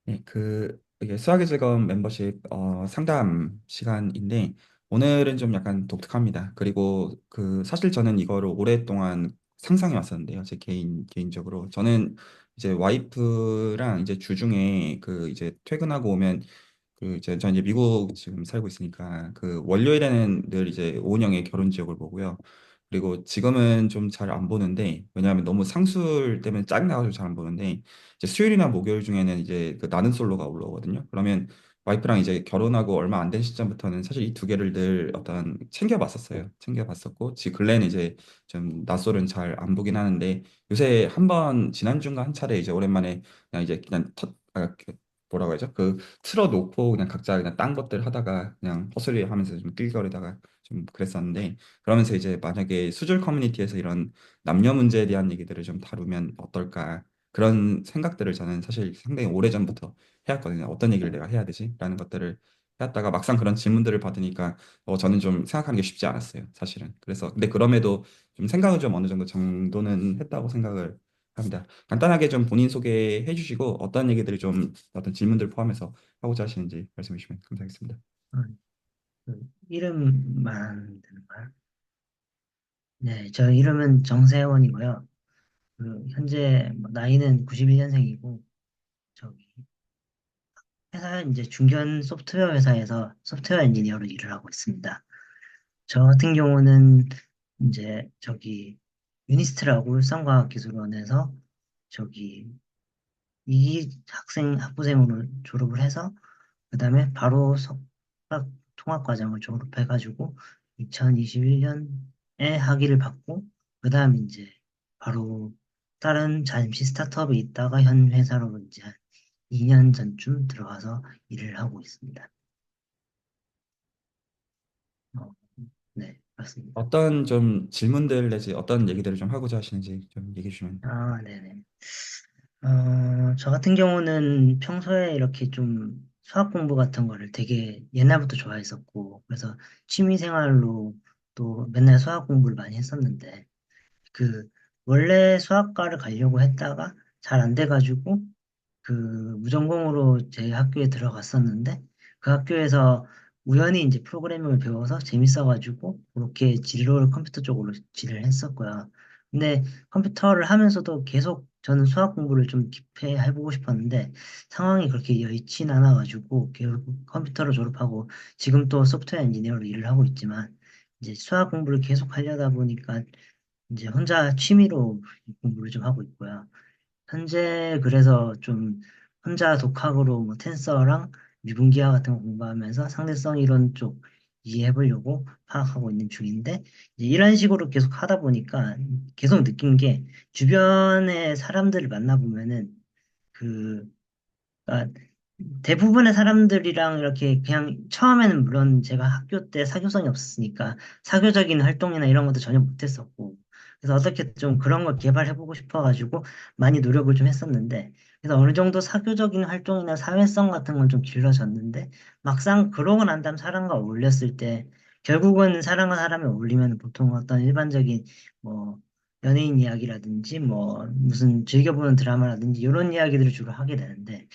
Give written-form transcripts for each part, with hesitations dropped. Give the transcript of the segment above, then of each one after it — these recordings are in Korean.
네, 이게 수학의 즐거움 멤버십 상담 시간인데 오늘은 좀 약간 독특합니다. 그리고 사실 저는 이거를 오랫동안 상상해 왔었는데요. 제 개인적으로 저는 이제 와이프랑 이제 주중에 이제 퇴근하고 오면 이제 저 이제 미국 지금 살고 있으니까 월요일에는 늘 이제 오은영의 결혼 지역을 보고요. 그리고 지금은 좀 잘 안 보는데 왜냐하면 너무 상술 때문에 짜증나가지고 잘 안 보는데 이제 수요일이나 목요일 중에는 이제 나는 솔로가 올라오거든요. 그러면 와이프랑 이제 결혼하고 얼마 안 된 시점부터는 사실 이 두 개를 늘 어떤 챙겨봤었어요. 챙겨봤었고 지금 근래는 이제 좀 낯설은 잘 안 보긴 하는데 요새 한 번 지난주인가 한 차례 이제 오랜만에 그냥 이제 그냥 뭐라고 하죠? 틀어놓고 그냥 각자 그냥 딴 것들 하다가 그냥 헛소리 하면서 좀 낄거리다가 좀 그랬었는데 그러면서 이제 만약에 수줄 커뮤니티에서 이런 남녀 문제에 대한 얘기들을 좀 다루면 어떨까 그런 생각들을 저는 사실 상당히 오래전부터 해왔거든요. 어떤 얘기를 내가 해야 되지? 라는 것들을 해왔다가 막상 그런 질문들을 받으니까 저는 좀 생각하는 게 쉽지 않았어요. 사실은. 그래서 근데 그럼에도 좀 생각을 좀 어느 정도는 했다고 생각을 합니다. 간단하게 좀 본인 소개해 주시고 어떤 얘기들이 좀 어떤 질문들 포함해서 하고자 하시는지 말씀해 주시면 감사하겠습니다. 이름만 되는가요? 네, 저 이름은 정세원이고요. 현재 나이는 91년생이고, 저기, 회사 이제 중견 소프트웨어 회사에서 소프트웨어 엔지니어로 일을 하고 있습니다. 저 같은 경우는 이제 유니스트라고 울산과학기술원에서 저기 학부생으로 졸업을 해서 그다음에 바로 석박 통합과정을 졸업해가지고 2021년에 학위를 받고 그다음 이제 바로 다른 잠시 스타트업에 있다가 현 회사로 이제 한 2년 전쯤 들어가서 일을 하고 있습니다. 어, 네, 맞습니다. 어떤 좀 질문들 내지 어떤 얘기들을 좀 하고자 하시는지 좀 얘기해 주시면. 아, 네네. 저 같은 경우는 평소에 이렇게 좀 수학 공부 같은 거를 되게 옛날부터 좋아했었고, 그래서 취미 생활로 또 맨날 수학 공부를 많이 했었는데, 그, 원래 수학과를 가려고 했다가 잘 안 돼가지고, 무전공으로 제 학교에 들어갔었는데, 그 학교에서 우연히 이제 프로그래밍을 배워서 재밌어가지고, 그렇게 진로를 컴퓨터 쪽으로 진을 했었고요. 근데 컴퓨터를 하면서도 계속 저는 수학 공부를 좀 깊이 해보고 싶었는데, 상황이 그렇게 여의치 않아가지고, 결국 컴퓨터를 졸업하고, 지금 또 소프트웨어 엔지니어로 일을 하고 있지만, 이제 수학 공부를 계속 하려다 보니까, 이제 혼자 취미로 공부를 좀 하고 있고요. 현재 그래서 좀 혼자 독학으로 뭐 텐서랑 미분기하 같은 거 공부하면서 상대성 이론 쪽 이해해보려고 파악하고 있는 중인데 이제 이런 식으로 계속 하다 보니까 계속 느낀 게 주변의 사람들을 만나보면은 그 그러니까 대부분의 사람들이랑 이렇게 그냥 처음에는 물론 제가 학교 때 사교성이 없었으니까 사교적인 활동이나 이런 것도 전혀 못했었고 그래서 어떻게 좀 그런 걸 개발해보고 싶어가지고 많이 노력을 좀 했었는데 그래서 어느 정도 사교적인 활동이나 사회성 같은 건 좀 길러졌는데 막상 그러고 난 다음 사람과 어울렸을 때 결국은 사람과 사람이 어울리면 보통 어떤 일반적인 뭐 연예인 이야기라든지 뭐 무슨 즐겨보는 드라마라든지 이런 이야기들을 주로 하게 되는데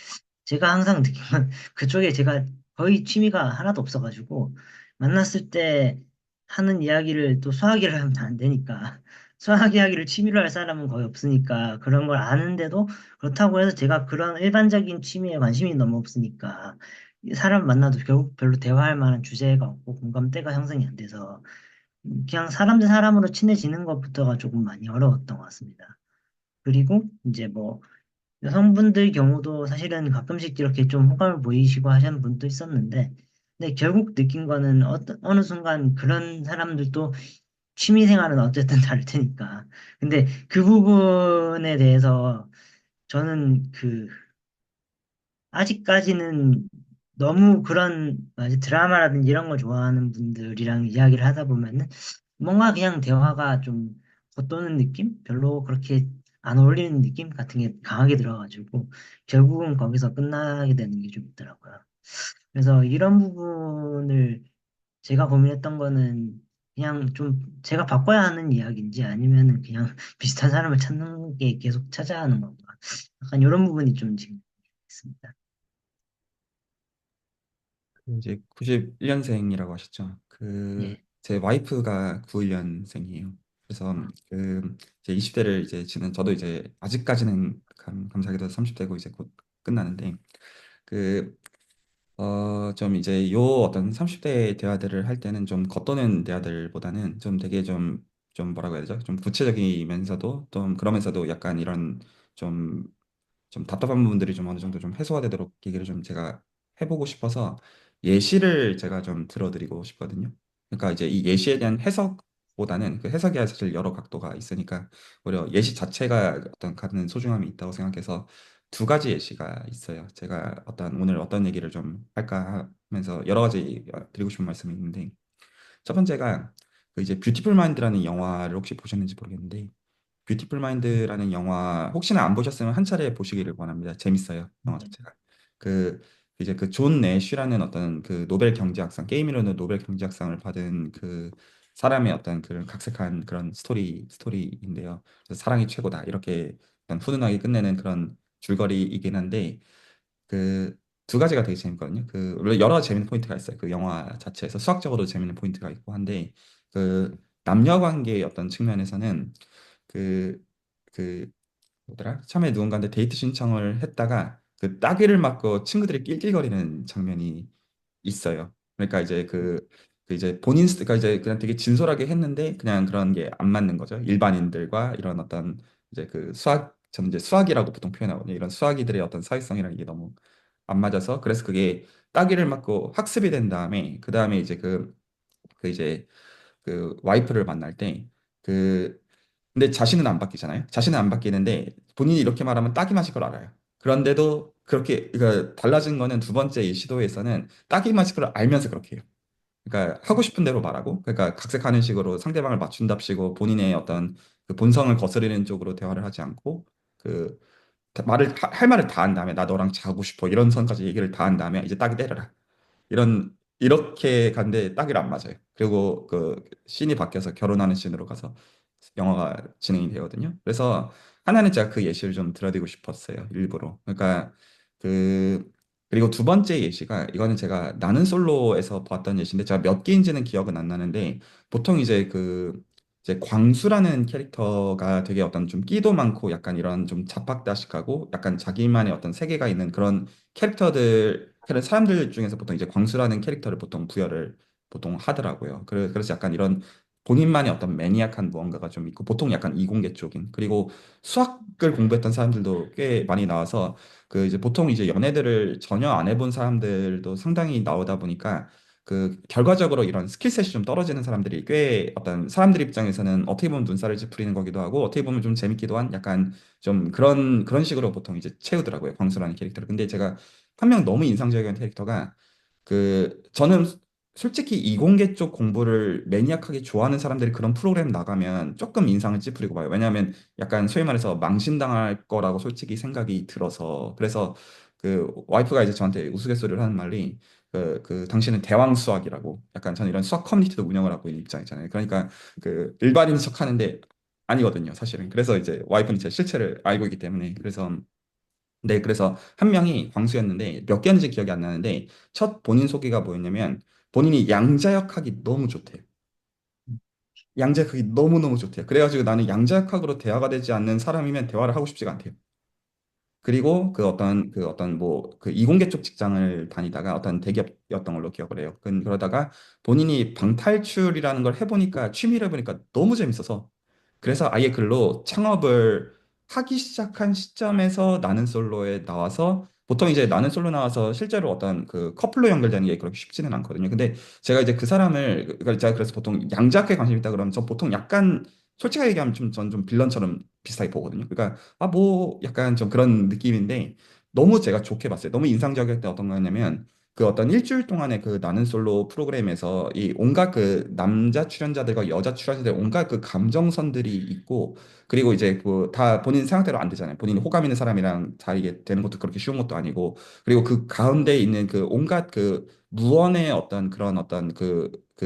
제가 항상 느낀 건 그쪽에 제가 거의 취미가 하나도 없어가지고 만났을 때 하는 이야기를 또 수학 이야기를 하면 안 되니까 수학 이야기를 취미로 할 사람은 거의 없으니까 그런 걸 아는데도 그렇다고 해서 제가 그런 일반적인 취미에 관심이 너무 없으니까 이 사람 만나도 결국 별로 대화할 만한 주제가 없고 공감대가 형성이 안 돼서 그냥 사람 대 사람으로 친해지는 것부터가 조금 많이 어려웠던 것 같습니다. 그리고 이제 뭐 여성분들 경우도 사실은 가끔씩 이렇게 좀 호감을 보이시고 하시는 분도 있었는데, 근데 결국 느낀 거는 어느 순간 그런 사람들도 취미 생활은 어쨌든 다를 테니까. 근데 그 부분에 대해서 저는 아직까지는 너무 그런 드라마라든지 이런 걸 좋아하는 분들이랑 이야기를 하다 보면은 뭔가 그냥 대화가 좀 겉도는 느낌? 별로 그렇게 안 어울리는 느낌 같은 게 강하게 들어가지고 결국은 거기서 끝나게 되는 게 좀 있더라고요. 그래서 이런 부분을 제가 고민했던 거는 그냥 좀 제가 바꿔야 하는 이야기인지 아니면은 그냥 비슷한 사람을 찾는 게 계속 찾아야 하는 건가. 약간 이런 부분이 좀 지금. 있습니다. 이제 91년생이라고 하셨죠. 예. 제 와이프가 91년생이에요. 그래서 제 20대를 이제 지낸 저도 이제 아직까지는 감사하게도 30대고 이제 곧 끝나는데 그 좀 이제 요 어떤 30대 대화들을 할 때는 좀 겉도는 대화들보다는 좀 되게 좀 뭐라고 해야 되죠? 좀 구체적이면서도 좀 그러면서도 약간 이런 좀 좀 답답한 부분들이 좀 어느 정도 좀 해소가 되도록 얘기를 좀 제가 해보고 싶어서 예시를 제가 좀 들어드리고 싶거든요. 그러니까 이제 이 예시에 대한 해석보다는 그 해석이 사실 여러 각도가 있으니까 오히려 예시 자체가 어떤 갖는 소중함이 있다고 생각해서 두 가지 예시가 있어요. 제가 오늘 어떤 얘기를 좀 할까 하면서 여러 가지 드리고 싶은 말씀이 있는데 첫 번째가 그 이제 뷰티풀 마인드라는 영화를 혹시 보셨는지 모르겠는데 뷰티풀 마인드라는 영화 혹시나 안 보셨으면 한 차례 보시기를 원합니다. 재밌어요. 영화 자체가. 그 이제 그 존 내쉬라는 어떤 그 노벨 경제학상 게임이라는 노벨 경제학상을 받은 그 사람의 어떤 그런 각색한 그런 스토리인데요. 그래서 사랑이 최고다 이렇게 약간 훈훈하게 끝내는 그런 줄거리이긴 한데 그 두 가지가 되게 재밌거든요. 원래 여러 가지 재밌는 포인트가 있어요. 그 영화 자체에서 수학적으로도 재밌는 포인트가 있고 한데 그 남녀 관계의 어떤 측면에서는 그, 그, 뭐더라? 처음에 누군가한테 데이트 신청을 했다가 그 따귀를 맞고 친구들이 낄낄거리는 장면이 있어요. 그러니까 이제 그러니까 이제 그냥 되게 진솔하게 했는데 그냥 그런 게 안 맞는 거죠. 일반인들과 이런 어떤 이제 저는 이제 수학이라고 보통 표현하거든요. 이런 수학이들의 어떤 사회성이랑 이게 너무 안 맞아서 그래서 그게 따귀를 맞고 학습이 된 다음에 그 다음에 이제 이제 그 와이프를 만날 때 그 근데 자신은 안 바뀌잖아요. 자신은 안 바뀌는데 본인이 이렇게 말하면 딱이 맞을 걸 알아요. 그런데도 그렇게 그러니까 달라진 거는 두 번째 이 시도에서는 딱이 맞을 걸 알면서 그렇게 해요. 그러니까 하고 싶은 대로 말하고 그러니까 각색하는 식으로 상대방을 맞춘답시고 본인의 어떤 그 본성을 거스르는 쪽으로 대화를 하지 않고 그 할 말을 다 한 다음에 나 너랑 자고 싶어 이런 선까지 얘기를 다 한 다음에 이제 딱이 때려라. 이렇게 간데 딱이를 안 맞아요. 그리고 그 씬이 바뀌어서 결혼하는 씬으로 가서 영화가 진행이 되거든요. 그래서 하나는 제가 그 예시를 좀 들어드리고 싶었어요. 일부러. 그러니까 그 그리고 두 번째 예시가 이거는 제가 나는 솔로에서 봤던 예시인데 제가 몇 개인지는 기억은 안 나는데 보통 이제 광수라는 캐릭터가 되게 어떤 좀 끼도 많고 약간 이런 좀 잡학다식하고 약간 자기만의 어떤 세계가 있는 그런 사람들 중에서 보통 이제 광수라는 캐릭터를 보통 부여를 보통 하더라고요. 그래서 약간 이런 본인만의 어떤 매니악한 무언가가 좀 있고 보통 약간 이공계 쪽인 그리고 수학을 공부했던 사람들도 꽤 많이 나와서 그 이제 보통 이제 연애들을 전혀 안 해본 사람들도 상당히 나오다 보니까 그 결과적으로 이런 스킬셋이 좀 떨어지는 사람들이 꽤 어떤 사람들 입장에서는 어떻게 보면 눈살을 찌푸리는 거기도 하고 어떻게 보면 좀 재밌기도 한 약간 좀 그런 식으로 보통 이제 채우더라고요. 광수라는 캐릭터를. 근데 제가 한 명 너무 인상적인 캐릭터가 저는 솔직히 이공계 쪽 공부를 매니악하게 좋아하는 사람들이 그런 프로그램 나가면 조금 인상을 찌푸리고 봐요. 왜냐하면 약간 소위 말해서 망신당할 거라고 솔직히 생각이 들어서 그래서 그 와이프가 이제 저한테 우스갯소리를 하는 말이 당신은 대왕 수학이라고 약간 저는 이런 수학 커뮤니티도 운영을 하고 있는 입장이잖아요. 그러니까 그 일반인 척 하는데 아니거든요, 사실은. 그래서 이제 와이프는 제 실체를 알고 있기 때문에 그래서 네, 그래서 한 명이 광수였는데 몇 개였는지 기억이 안 나는데 첫 본인 소개가 뭐였냐면 본인이 양자역학이 너무 좋대요. 양자역학이 너무너무 좋대요. 그래가지고 나는 양자역학으로 대화가 되지 않는 사람이면 대화를 하고 싶지가 않대요. 그리고 그 어떤 뭐 그 이공계 쪽 직장을 다니다가 어떤 대기업이었던 걸로 기억을 해요. 그러다가 본인이 방탈출이라는 걸 해보니까 취미를 해보니까 너무 재밌어서 그래서 아예 글로 창업을 하기 시작한 시점에서 나는 솔로에 나와서 보통 이제 나는 솔로 나와서 실제로 어떤 그 커플로 연결되는 게 그렇게 쉽지는 않거든요. 근데 제가 이제 그 사람을 그러니까 제가 그래서 보통 양자학에 관심 있다 그러면 저 보통 약간 솔직하게 얘기하면 전 좀 빌런처럼 비슷하게 보거든요. 그러니까 뭐 약간 좀 그런 느낌인데 너무 제가 좋게 봤어요. 너무 인상적이었던 어떤 거였냐면 그 어떤 일주일 동안의 그 나는 솔로 프로그램에서 이 온갖 그 남자 출연자들과 여자 출연자들 온갖 그 감정선들이 있고 그리고 이제 그 다 본인 생각대로 안 되잖아요. 본인이 호감 있는 사람이랑 사이게 되는 것도 그렇게 쉬운 것도 아니고 그리고 그 가운데 있는 그 온갖 그 무언의 어떤 그런 어떤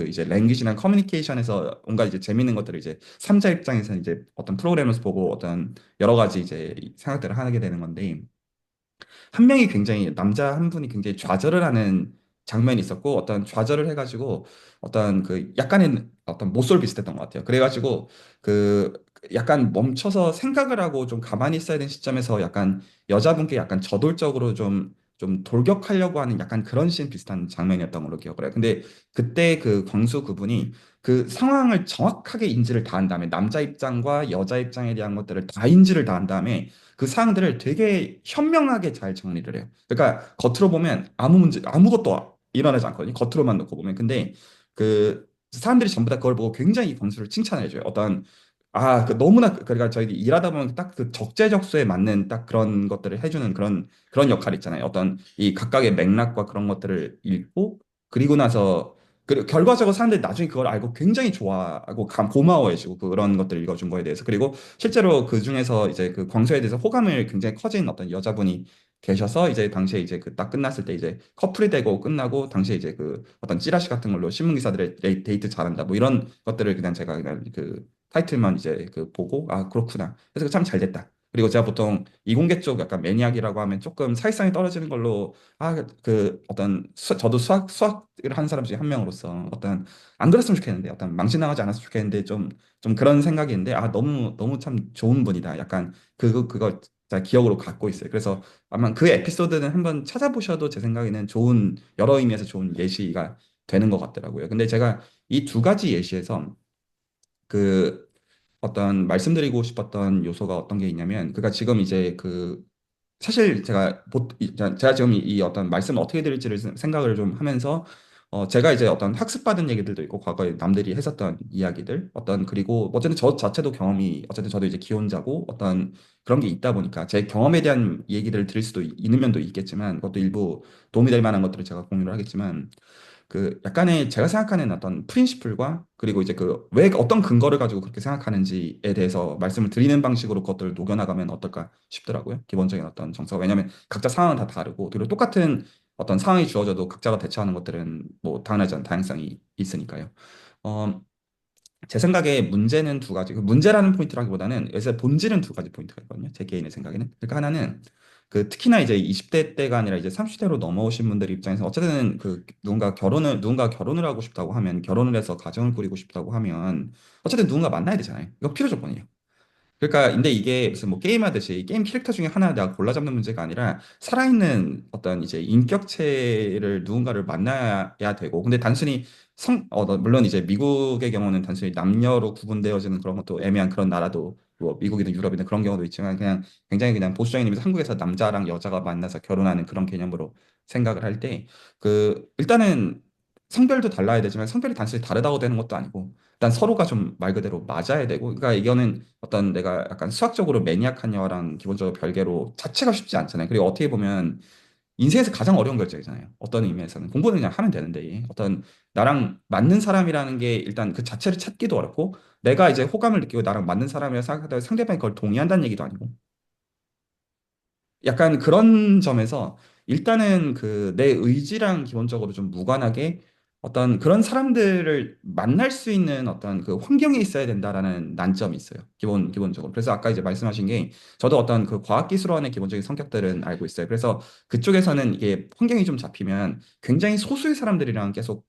이제 랭귀지나 커뮤니케이션에서 온갖 이제 재밌는 것들을 이제 삼자 입장에서 이제 어떤 프로그램을 보고 어떤 여러 가지 이제 생각들을 하게 되는 건데 한 명이 굉장히 남자 한 분이 굉장히 좌절을 하는 장면이 있었고 어떤 좌절을 해가지고 어떤 그 약간의 어떤 모쏠 비슷했던 것 같아요. 그래가지고 그 약간 멈춰서 생각을 하고 좀 가만히 있어야 되는 시점에서 약간 여자분께 약간 저돌적으로 좀 돌격하려고 하는 약간 그런 씬 비슷한 장면이었던 걸로 기억을 해요. 근데 그때 그 광수 그분이 그 상황을 정확하게 인지를 다 한 다음에 남자 입장과 여자 입장에 대한 것들을 다 인지를 다 한 다음에 그 사항들을 되게 현명하게 잘 정리를 해요. 그러니까 겉으로 보면 아무 문제 아무것도 일어나지 않거든요. 겉으로만 놓고 보면. 근데 그 사람들이 전부 다 그걸 보고 굉장히 광수를 칭찬을 해줘요. 어떤 그 너무나 그러니까 저희가 일하다 보면 딱 그 적재적소에 맞는 딱 그런 것들을 해주는 그런 역할 있잖아요. 어떤 이 각각의 맥락과 그런 것들을 읽고 그리고 나서 결과적으로 사람들이 나중에 그걸 알고 굉장히 좋아하고 고마워해주고 그런 것들을 읽어준 거에 대해서 그리고 실제로 그 중에서 이제 그 광수에 대해서 호감을 굉장히 커진 어떤 여자분이 계셔서 이제 당시에 이제 그 딱 끝났을 때 이제 커플이 되고 끝나고 당시에 이제 그 어떤 찌라시 같은 걸로 신문 기사들의 데이트 잘한다 뭐 이런 것들을 그냥 제가 그냥 그 타이틀만 이제 그 보고 그렇구나 그래서 참 잘 됐다. 그리고 제가 보통 이공계 쪽 약간 매니악이라고 하면 조금 사회성이 떨어지는 걸로 그 어떤 저도 수학을 하는 사람 중에 한 명으로서 어떤 안 그랬으면 좋겠는데 어떤 망신당하지 않았으면 좋겠는데 좀 그런 생각이 있는데 너무 너무 참 좋은 분이다. 약간 그거 진짜 기억으로 갖고 있어요. 그래서 아마 그 에피소드는 한번 찾아보셔도 제 생각에는 좋은 여러 의미에서 좋은 예시가 되는 것 같더라고요. 근데 제가 이 두 가지 예시에서 그 어떤 말씀드리고 싶었던 요소가 어떤 게 있냐면 그가 지금 이제 그 사실 제가 지금 이 어떤 말씀을 어떻게 드릴지를 생각을 좀 하면서 제가 이제 어떤 학습받은 얘기들도 있고 과거에 남들이 했었던 이야기들 어떤 그리고 어쨌든 저 자체도 경험이 어쨌든 저도 이제 기혼자고 어떤 그런 게 있다 보니까 제 경험에 대한 얘기들을 드릴 수도 있는 면도 있겠지만 그것도 일부 도움이 될 만한 것들을 제가 공유를 하겠지만 그 약간의 제가 생각하는 어떤 프린시플과 그리고 이제 그 왜 어떤 근거를 가지고 그렇게 생각하는지에 대해서 말씀을 드리는 방식으로 그것들을 녹여나가면 어떨까 싶더라고요. 기본적인 어떤 정서가. 왜냐하면 각자 상황은 다 다르고 그리고 똑같은 어떤 상황이 주어져도 각자가 대처하는 것들은 뭐 당연하지 않은 다양성이 있으니까요. 어, 제 생각에 문제는 두 가지. 그 문제라는 포인트라기보다는 요새 본질은 두 가지 포인트가 있거든요. 제 개인의 생각에는. 그러니까 하나는 그 특히나 이제 20대 때가 아니라 이제 30대로 넘어오신 분들 입장에서 어쨌든 그 누군가 결혼을 하고 싶다고 하면 결혼을 해서 가정을 꾸리고 싶다고 하면 어쨌든 누군가 만나야 되잖아요. 이거 필요 조건이에요. 그러니까 근데 이게 무슨 뭐 게임하듯이 게임 캐릭터 중에 하나 내가 골라 잡는 문제가 아니라 살아있는 어떤 이제 인격체를 누군가를 만나야 되고 근데 단순히 물론 이제 미국의 경우는 단순히 남녀로 구분되어지는 그런 것도 애매한 그런 나라도 뭐 미국이든 유럽이든 그런 경우도 있지만 그냥 굉장히 그냥 보수적인 의미에서 한국에서 남자랑 여자가 만나서 결혼하는 그런 개념으로 생각을 할 때 그 일단은 성별도 달라야 되지만 성별이 단순히 다르다고 되는 것도 아니고 일단 서로가 좀 말 그대로 맞아야 되고 그러니까 이거는 어떤 내가 약간 수학적으로 매니악한 여랑 기본적으로 별개로 자체가 쉽지 않잖아요. 그리고 어떻게 보면 인생에서 가장 어려운 결정이잖아요. 어떤 의미에서는 공부는 그냥 하면 되는데 어떤 나랑 맞는 사람이라는 게 일단 그 자체를 찾기도 어렵고 내가 이제 호감을 느끼고 나랑 맞는 사람이라 생각하다가 상대방이 그걸 동의한다는 얘기도 아니고 약간 그런 점에서 일단은 그 내 의지랑 기본적으로 좀 무관하게 어떤 그런 사람들을 만날 수 있는 어떤 그 환경에 있어야 된다라는 난점이 있어요. 기본적으로. 그래서 아까 이제 말씀하신 게 저도 어떤 그 과학기술원의 기본적인 성격들은 알고 있어요. 그래서 그쪽에서는 이게 환경이 좀 잡히면 굉장히 소수의 사람들이랑 계속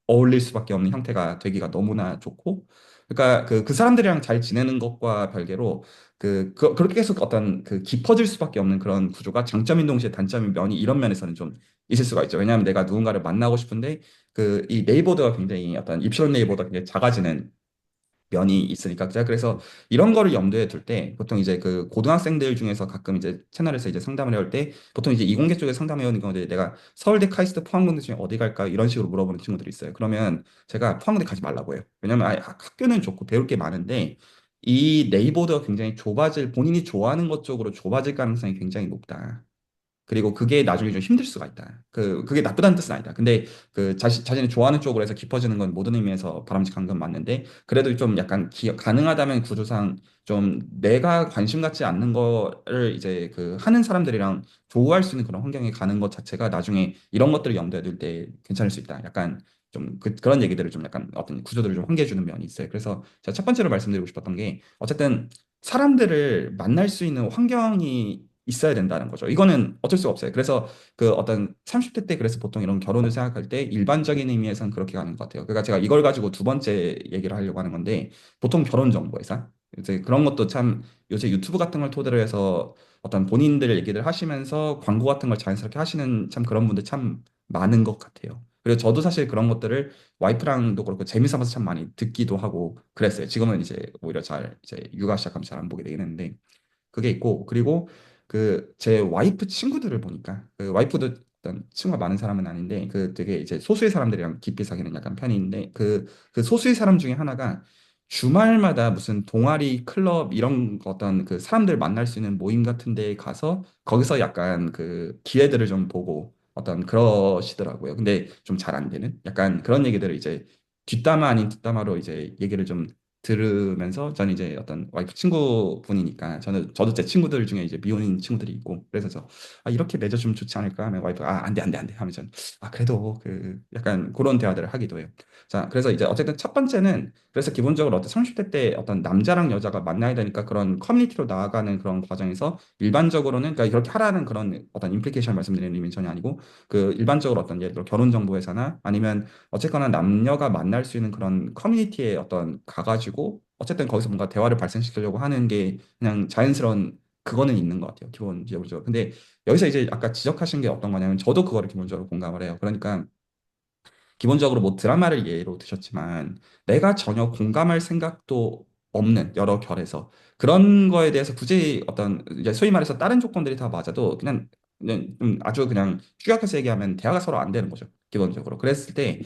어울릴 수밖에 없는 형태가 되기가 너무나 좋고 그러니까 그 사람들이랑 잘 지내는 것과 별개로 그렇게 계속 어떤 그 깊어질 수밖에 없는 그런 구조가 장점인 동시에 단점인 면이 이런 면에서는 좀 있을 수가 있죠. 왜냐하면 내가 누군가를 만나고 싶은데 그 이 네이버드가 굉장히 어떤 입실론 네이버드가 굉장히 작아지는 면이 있으니까 제가 그래서 이런 거를 염두에 둘 때 보통 이제 그 고등학생들 중에서 가끔 이제 채널에서 이제 상담을 해올 때 보통 이제 이공계 쪽에 상담해 오는 경우에 내가 서울대 카이스트 포항공대 중에 어디 갈까 이런 식으로 물어보는 친구들이 있어요. 그러면 제가 포항공대 가지 말라고 해요. 왜냐면 학교는 좋고 배울 게 많은데 이 네이버드가 굉장히 좁아질 본인이 좋아하는 것 쪽으로 좁아질 가능성이 굉장히 높다. 그리고 그게 나중에 좀 힘들 수가 있다. 그게 나쁘다는 뜻은 아니다. 근데 그 자신이 좋아하는 쪽으로 해서 깊어지는 건 모든 의미에서 바람직한 건 맞는데, 그래도 좀 약간 가능하다면 구조상 좀 내가 관심 갖지 않는 거를 이제 그 하는 사람들이랑 조우할 수 있는 그런 환경에 가는 것 자체가 나중에 이런 것들을 염두에 둘 때 괜찮을 수 있다. 약간 좀 그런 얘기들을 좀 약간 어떤 구조들을 좀 환기해 주는 면이 있어요. 그래서 제가 첫 번째로 말씀드리고 싶었던 게 어쨌든 사람들을 만날 수 있는 환경이 있어야 된다는 거죠. 이거는 어쩔 수가 없어요. 그래서 그 어떤 30대 때 그래서 보통 이런 결혼을 생각할 때 일반적인 의미에서는 그렇게 가는 것 같아요. 그러니까 제가 이걸 가지고 두 번째 얘기를 하려고 하는 건데 보통 결혼 정보회사 이제 그런 것도 참 요새 유튜브 같은 걸 토대로 해서 어떤 본인들 얘기를 하시면서 광고 같은 걸 자연스럽게 하시는 참 그런 분들 참 많은 것 같아요. 그리고 저도 사실 그런 것들을 와이프랑도 그렇고 재미삼아서 참 많이 듣기도 하고 그랬어요. 지금은 이제 오히려 잘 이제 육아 시작하면 잘 안 보게 되긴 했는데 그게 있고 그리고 그 제 와이프 친구들을 보니까 그 와이프도 일단 친구가 많은 사람은 아닌데 그 되게 이제 소수의 사람들이랑 깊이 사귀는 약간 편인데 그 소수의 사람 중에 하나가 주말마다 무슨 동아리 클럽 이런 어떤 그 사람들 만날 수 있는 모임 같은 데에 가서 거기서 약간 그 기회들을 좀 보고 어떤 그러시더라고요. 근데 좀 잘 안 되는 약간 그런 얘기들을 이제 뒷담화 아닌 뒷담화로 이제 얘기를 좀 들으면서 저는 이제 어떤 와이프 친구분이니까 저도 제 친구들 중에 이제 미혼인 친구들이 있고 그래서 이렇게 맺어주면 좋지 않을까 하면 와이프가 안 돼 하면서 그래도 그 약간 그런 대화들을 하기도 해요. 자 그래서 이제 어쨌든 첫 번째는 그래서 기본적으로 어떤 30대 때 어떤 남자랑 여자가 만나야 되니까 그런 커뮤니티로 나아가는 그런 과정에서 일반적으로는 그러니까 그렇게 하라는 그런 어떤 임플리케이션 말씀드리는 의미는 전혀 아니고 그 일반적으로 어떤 예를 들어 결혼정보회사나 아니면 어쨌거나 남녀가 만날 수 있는 그런 커뮤니티에 어떤 가가지고 어쨌든 거기서 뭔가 대화를 발생시키려고 하는 게 그냥 자연스러운 그거는 있는 것 같아요. 기본적으로. 근데 여기서 이제 아까 지적하신 게 어떤 거냐면 저도 그거를 기본적으로 공감을 해요. 그러니까 기본적으로 뭐 드라마를 예로 드셨지만 내가 전혀 공감할 생각도 없는 여러 결에서 그런 거에 대해서 굳이 어떤 이제 소위 말해서 다른 조건들이 다 맞아도 그냥 좀 아주 그냥 축약해서 얘기하면 대화가 서로 안 되는 거죠. 기본적으로. 그랬을 때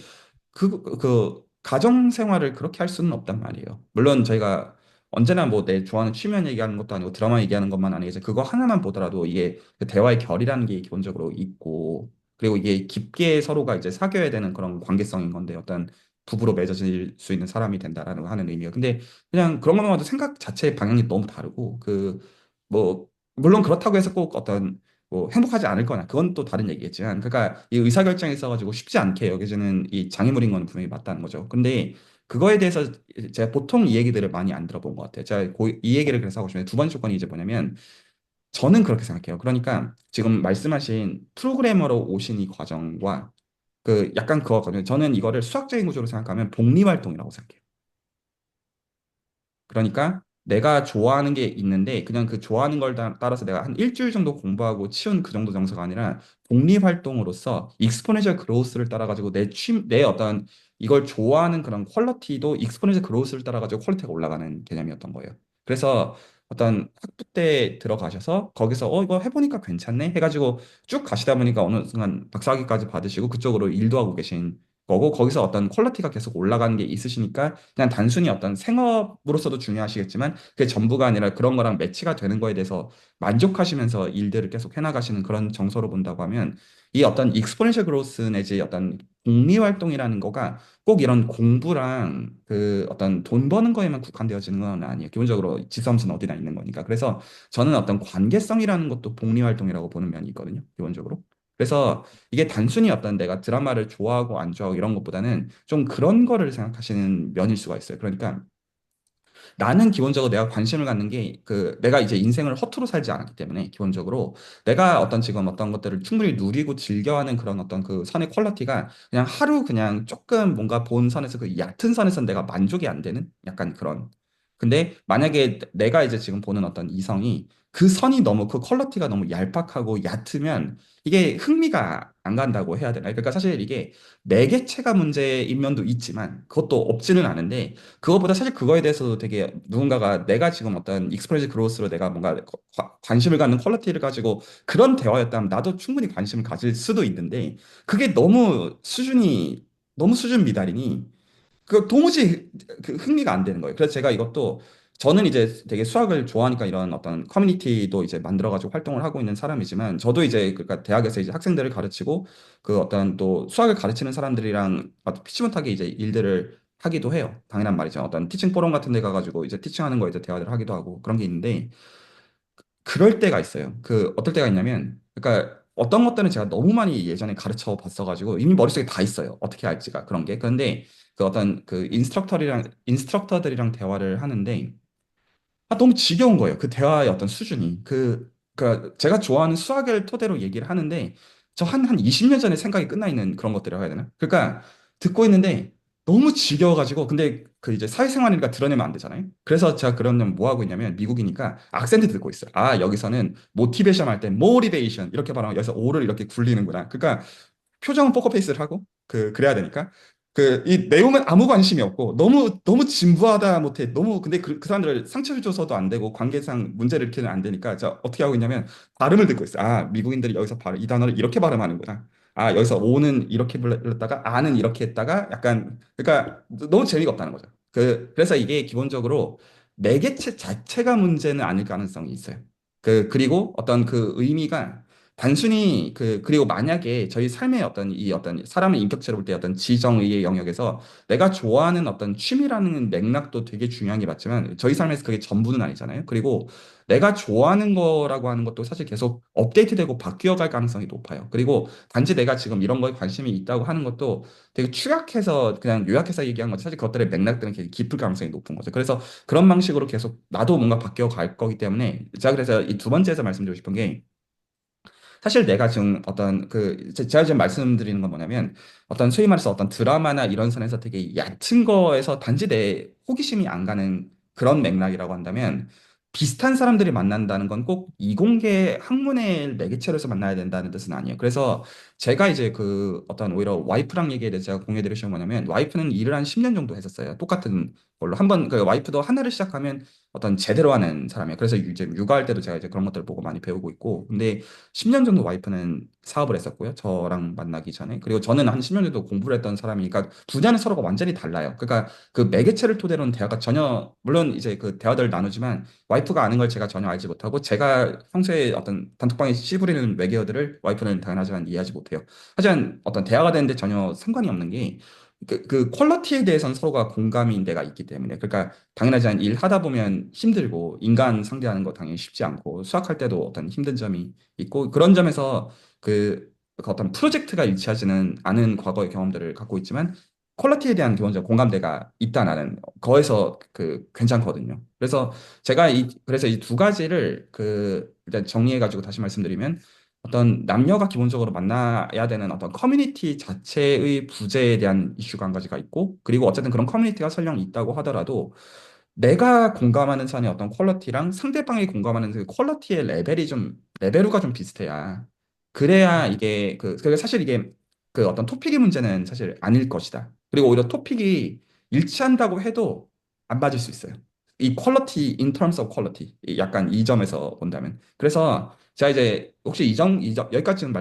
그 가정 생활을 그렇게 할 수는 없단 말이에요. 물론 저희가 언제나 뭐 내 좋아하는 취미만 얘기하는 것도 아니고 드라마 얘기하는 것만 아니고 그거 하나만 보더라도 이게 그 대화의 결이라는 게 기본적으로 있고 그리고 이게 깊게 서로가 이제 사귀어야 되는 그런 관계성인 건데 어떤 부부로 맺어질 수 있는 사람이 된다라는 하는 의미예요. 근데 그냥 그런 것만 봐도 생각 자체의 방향이 너무 다르고 그 뭐 물론 그렇다고 해서 꼭 어떤 뭐 행복하지 않을 거냐 그건 또 다른 얘기겠지만 그러니까 이 의사결정이 있어가지고 쉽지 않게 여겨지는 이 장애물인 건 분명히 맞다는 거죠. 근데 그거에 대해서 제가 보통 이 얘기들을 많이 안 들어본 것 같아요. 제가 이 얘기를 그래서 하고 싶은데 두 번째 조건이 이제 뭐냐면 저는 그렇게 생각해요. 그러니까 지금 말씀하신 프로그래머로 오신 이 과정과 그 약간 그거거든요. 저는 이거를 수학적인 구조로 생각하면 복리활동이라고 생각해요. 그러니까 내가 좋아하는 게 있는데 그냥 그 좋아하는 걸 따라서 내가 한 일주일 정도 공부하고 치운 그 정도 정서가 아니라 독립 활동으로서 익스포넨셜 그로우스를 따라가지고 내 어떤 이걸 좋아하는 그런 퀄리티도 익스포넨셜 그로우스를 따라가지고 퀄리티가 올라가는 개념이었던 거예요. 그래서 어떤 학부 때 들어가셔서 거기서 이거 해보니까 괜찮네 해가지고 쭉 가시다 보니까 어느 순간 박사학위까지 받으시고 그쪽으로 일도 하고 계신 거고 거기서 어떤 퀄리티가 계속 올라가는 게 있으시니까 그냥 단순히 어떤 생업으로서도 중요하시겠지만 그게 전부가 아니라 그런 거랑 매치가 되는 거에 대해서 만족하시면서 일들을 계속 해나가시는 그런 정서로 본다고 하면 이 어떤 익스포넨셜 그로스 내지 어떤 복리 활동이라는 거가 꼭 이런 공부랑 그 어떤 돈 버는 거에만 국한되어지는 건 아니에요. 기본적으로 지수함수는 어디나 있는 거니까. 그래서 저는 어떤 관계성이라는 것도 복리 활동이라고 보는 면이 있거든요. 기본적으로. 그래서 이게 단순히 어떤 내가 드라마를 좋아하고 안 좋아하고 이런 것보다는 좀 그런 거를 생각하시는 면일 수가 있어요. 그러니까 나는 기본적으로 내가 관심을 갖는 게 그 내가 이제 인생을 허투루 살지 않았기 때문에 기본적으로 내가 어떤 지금 어떤 것들을 충분히 누리고 즐겨하는 그런 어떤 그 선의 퀄리티가 그냥 하루 그냥 조금 뭔가 본 선에서 그 얕은 선에서 내가 만족이 안 되는 약간 그런. 근데 만약에 내가 이제 지금 보는 어떤 이성이 그 선이 너무 그 퀄리티가 너무 얄팍하고 얕으면 이게 흥미가 안 간다고 해야 되나? 그러니까 사실 이게 매개체가 문제인 면도 있지만 그것도 없지는 않은데 그거보다 사실 그거에 대해서도 되게 누군가가 내가 지금 어떤 익스프레시 그로스로 내가 뭔가 관심을 갖는 퀄리티를 가지고 그런 대화였다면 나도 충분히 관심을 가질 수도 있는데 그게 너무 수준 미달이니 그 도무지 그 흥미가 안 되는 거예요. 그래서 제가 이것도 저는 이제 되게 수학을 좋아하니까 이런 어떤 커뮤니티도 이제 만들어가지고 활동을 하고 있는 사람이지만 저도 이제 그러니까 대학에서 이제 학생들을 가르치고 그 어떤 또 수학을 가르치는 사람들이랑 피치 못하게 이제 일들을 하기도 해요. 당연한 말이죠. 어떤 티칭 포럼 같은 데 가가지고 이제 티칭하는 거에 이제 대화를 하기도 하고 그런 게 있는데 그럴 때가 있어요. 그 어떨 때가 있냐면, 그러니까 어떤 것들은 제가 너무 많이 예전에 가르쳐 봤어가지고 이미 머릿속에 다 있어요. 어떻게 할지가 그런 게. 그런데 그 어떤 그 인스트럭터들이랑 대화를 하는데 너무 지겨운 거예요. 그 대화의 어떤 수준이. 그러니까 제가 좋아하는 수학을 토대로 얘기를 하는데 저 한 20년 전에 생각이 끝나 있는 그런 것들이라고 해야 되나? 그러니까 듣고 있는데 너무 지겨워가지고 근데 그 이제 사회생활이니까 드러내면 안 되잖아요. 그래서 제가 그러면 뭐 하고 있냐면 미국이니까 악센트 듣고 있어요. 아 여기서는 모티베이션 할 때 모티베이션 이렇게 발음하고 여기서 오를 이렇게 굴리는구나. 그러니까 표정은 포커페이스를 하고 그래야 되니까 그 이 내용은 아무 관심이 없고 너무 너무 진부하다 못해 너무 근데 그 사람들을 상처를 줘서도 안 되고 관계상 문제를 일으키면 안 되니까 자 어떻게 하고 있냐면 발음을 듣고 있어요. 아 미국인들이 여기서 발음 이 단어를 이렇게 발음하는구나. 아 여기서 오는 이렇게 불렀다가 아는 이렇게 했다가 약간 그러니까 너무 재미가 없다는 거죠. 그래서 이게 기본적으로 매개체 자체가 문제는 아닐 가능성이 있어요. 그리고 어떤 그 의미가 단순히 그리고 만약에 저희 삶의 어떤 이 어떤 사람의 인격체로 볼 때 어떤 지정의의 영역에서 내가 좋아하는 어떤 취미라는 맥락도 되게 중요한 게 맞지만 저희 삶에서 그게 전부는 아니잖아요. 그리고 내가 좋아하는 거라고 하는 것도 사실 계속 업데이트되고 바뀌어갈 가능성이 높아요. 그리고 단지 내가 지금 이런 거에 관심이 있다고 하는 것도 되게 축약해서 그냥 요약해서 얘기한 거지 사실 그것들의 맥락들은 되게 깊을 가능성이 높은 거죠. 그래서 그런 방식으로 계속 나도 뭔가 바뀌어 갈 거기 때문에 제가 그래서 이 두 번째에서 말씀드리고 싶은 게 사실 내가 지금 어떤 제가 지금 말씀드리는 건 뭐냐면 어떤 소위 말해서 어떤 드라마나 이런 선에서 되게 얕은 거에서 단지 내 호기심이 안 가는 그런 맥락이라고 한다면 비슷한 사람들이 만난다는 건 꼭 이공계 학문의 매개체로서 만나야 된다는 뜻은 아니에요. 그래서 제가 이제 그 어떤 오히려 와이프랑 얘기에 대해서 제가 공유해 드릴 수 있는 뭐냐면 와이프는 일을 한 10년 정도 했었어요. 똑같은 걸로 한번 그 와이프도 하나를 시작하면 어떤 제대로 하는 사람이에요. 그래서 이제 육아할 때도 제가 이제 그런 것들을 보고 많이 배우고 있고 근데 10년 정도 와이프는 사업을 했었고요. 저랑 만나기 전에. 그리고 저는 한 10년 정도 공부를 했던 사람이니까 분야는 서로가 완전히 달라요. 그러니까 그 매개체를 토대로는 대화가 전혀 물론 이제 그 대화들을 나누지만 와이프가 아는 걸 제가 전혀 알지 못하고 제가 평소에 어떤 단톡방에 씨부리는 외계어들을 와이프는 당연하지만 이해하지 못해요. 하지만 어떤 대화가 되는데 전혀 상관이 없는 게 그 퀄리티에 대해서는 서로가 공감인 데가 있기 때문에 그러니까 당연하지만 일 하다 보면 힘들고 인간 상대하는 거 당연히 쉽지 않고 수학할 때도 어떤 힘든 점이 있고 그런 점에서 그 어떤 프로젝트가 일치하지는 않은 과거의 경험들을 갖고 있지만 퀄리티에 대한 기본적 공감대가 있다는 거에서 괜찮거든요. 그래서 제가 그래서 이 두 가지를 일단 정리해 가지고 다시 말씀드리면 어떤 남녀가 기본적으로 만나야 되는 어떤 커뮤니티 자체의 부재에 대한 이슈가 한 가지가 있고 그리고 어쨌든 그런 커뮤니티가 설령 있다고 하더라도 내가 공감하는 선의 어떤 퀄리티랑 상대방이 공감하는 그 퀄리티의 레벨우가 좀 비슷해야 그래야 이게 사실 이게 그 어떤 토픽의 문제는 사실 아닐 것이다. 그리고 오히려 토픽이 일치한다고 해도 안 맞을 수 있어요. 이 퀄리티 in terms of quality 약간 이 점에서 본다면 그래서 제가 이제 혹시 여기까지 지금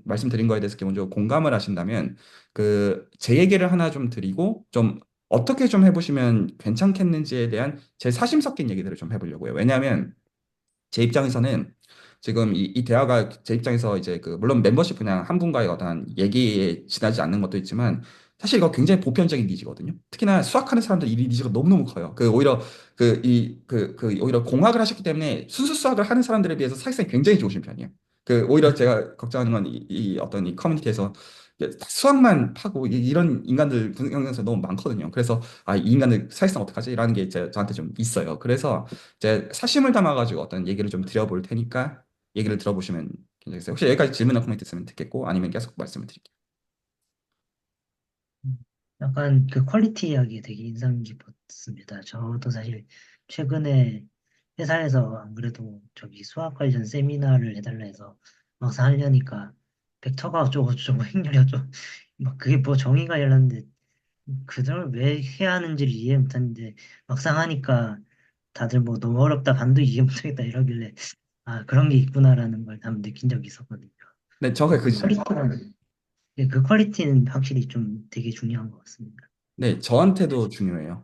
말씀드린 거에 대해서 기본적으로 공감을 하신다면 제 얘기를 하나 좀 드리고 좀 어떻게 좀 해보시면 괜찮겠는지에 대한 제 사심 섞인 얘기들을 좀 해보려고요. 왜냐하면 제 입장에서는 지금 이 대화가 제 입장에서 이제 물론 멤버십 그냥 한 분과의 어떤 얘기에 지나지 않는 것도 있지만 사실 이거 굉장히 보편적인 니즈거든요. 특히나 수학하는 사람들 이 니즈가 너무너무 커요. 오히려 오히려 공학을 하셨기 때문에 순수 수학을 하는 사람들에 비해서 사실상 굉장히 좋으신 편이에요. 오히려 제가 걱정하는 건 이 어떤 이 커뮤니티에서 수학만 파고 이런 인간들 영향에서 너무 많거든요. 그래서 이 인간들 사실상 어떡하지? 라는 게 저한테 좀 있어요. 그래서 이제 사심을 담아가지고 어떤 얘기를 좀 드려볼 테니까 얘기를 들어보시면 괜찮겠어요. 혹시 여기까지 질문이나 코멘트 있으면 듣겠고 아니면 계속 말씀을 드릴게요. 약간 그 퀄리티 이야기 되게 인상 깊었습니다. 저도 사실 최근에 회사에서 안 그래도 저기 수학 관련 세미나를 해달라 해서 막상 하려니까 벡터가 어쩌고 저쩌고 행렬이 어쩌고 막 그게 뭐 정의가 열렸는데 그걸 왜 해야 하는지를 이해 못하는데 막상 하니까 다들 뭐 너무 어렵다 반도 이해 못하겠다 이러길래 아 그런 게 있구나라는 걸 한번 느낀 적이 있었거든요. 네, 정확히 그 그 지점이에요. 그 퀄리티는 확실히 좀 되게 중요한 것 같습니다. 네, 저한테도 중요해요.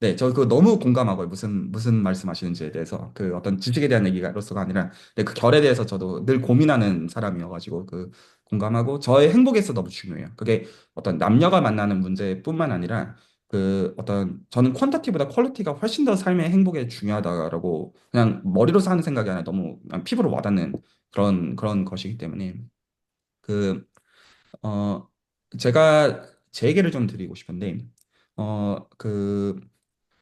네, 저 너무 공감하고요. 무슨 말씀하시는지에 대해서. 어떤 지식에 대한 얘기가로서가 아니라, 네, 그 결에 대해서 저도 늘 고민하는 사람이어가지고, 공감하고, 저의 행복에서 너무 중요해요. 그게 어떤 남녀가 만나는 문제뿐만 아니라, 저는 퀀터티보다 퀄리티가 훨씬 더 삶의 행복에 중요하다라고, 그냥 머리로서 하는 생각이 아니라 너무 그냥 피부로 와닿는 그런 것이기 때문에, 그, 어, 제가 제 얘기를 좀 드리고 싶은데, 어, 그,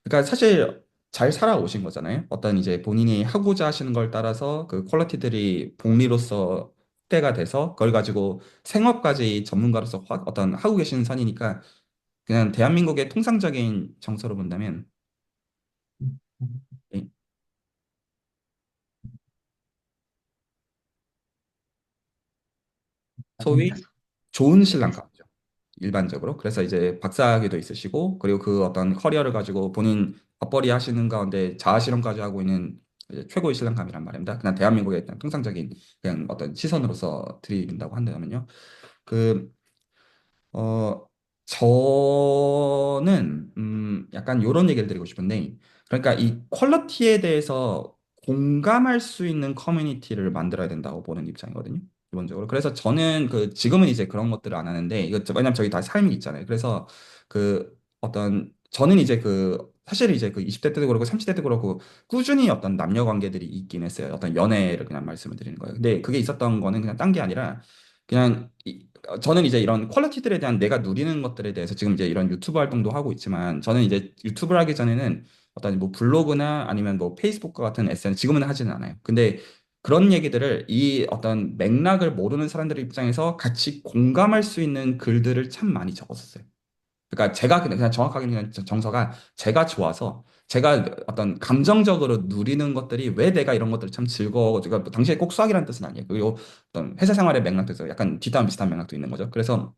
그러니까 사실 잘 살아오신 거잖아요. 어떤 이제 본인이 하고자 하시는 걸 따라서 그 퀄리티들이 복리로서 확대가 돼서 그걸 가지고 생업까지 전문가로서 어떤 하고 계시는 선이니까 그냥 대한민국의 통상적인 정서로 본다면 예, 소위 맞습니다. 좋은 네. 신랑감이죠. 일반적으로. 그래서 이제 박사학위도 있으시고, 그리고 그 어떤 커리어를 가지고 본인 밥벌이 하시는 가운데 자아실현까지 하고 있는 이제 최고의 신랑감이란 말입니다. 그냥 대한민국의 일단 통상적인 그냥 어떤 시선으로서 드린다고 한다면요. 그 어, 저는, 약간 요런 얘기를 드리고 싶은데, 그러니까 이 퀄리티에 대해서 공감할 수 있는 커뮤니티를 만들어야 된다고 보는 입장이거든요. 기본적으로. 그래서 저는 지금은 이제 그런 것들을 안 하는데, 왜냐면 저희 다 삶이 있잖아요. 그래서 저는 이제 사실 이제 20대 때도 그렇고 30대 때도 그렇고 꾸준히 어떤 남녀 관계들이 있긴 했어요. 어떤 연애를 그냥 말씀을 드리는 거예요. 근데 그게 있었던 거는 그냥 딴 게 아니라, 그냥 저는 이제 이런 퀄리티들에 대한 내가 누리는 것들에 대해서 지금 이제 이런 유튜브 활동도 하고 있지만 저는 이제 유튜브를 하기 전에는 어떤 뭐 블로그나 아니면 뭐 페이스북과 같은 SNS 지금은 하지는 않아요. 근데 그런 얘기들을 이 어떤 맥락을 모르는 사람들의 입장에서 같이 공감할 수 있는 글들을 참 많이 적었었어요. 그러니까 제가 그냥 정확하게 그냥 정서가 제가 좋아서 제가 어떤 감정적으로 누리는 것들이 왜 내가 이런 것들을 참 즐거워. 그러니까 당시에 꼭 수학이라는 뜻은 아니에요. 그리고 어떤 회사 생활의 맥락도 있어요. 약간 뒷담 비슷한 맥락도 있는 거죠. 그래서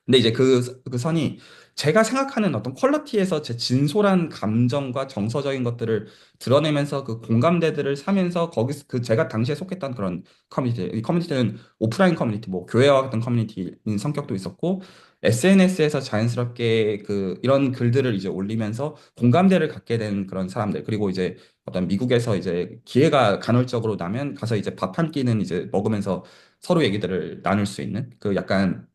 근데 이제 그 선이 제가 생각하는 어떤 퀄리티에서 제 진솔한 감정과 정서적인 것들을 드러내면서 그 공감대들을 사면서 거기서 제가 당시에 속했던 그런 커뮤니티, 이 커뮤니티는 오프라인 커뮤니티, 뭐 교회와 같은 커뮤니티인 성격도 있었고 SNS에서 자연스럽게 이런 글들을 이제 올리면서 공감대를 갖게 된 그런 사람들 그리고 이제 어떤 미국에서 이제 기회가 간헐적으로 나면 가서 이제 밥 한 끼는 이제 먹으면서 서로 얘기들을 나눌 수 있는 약간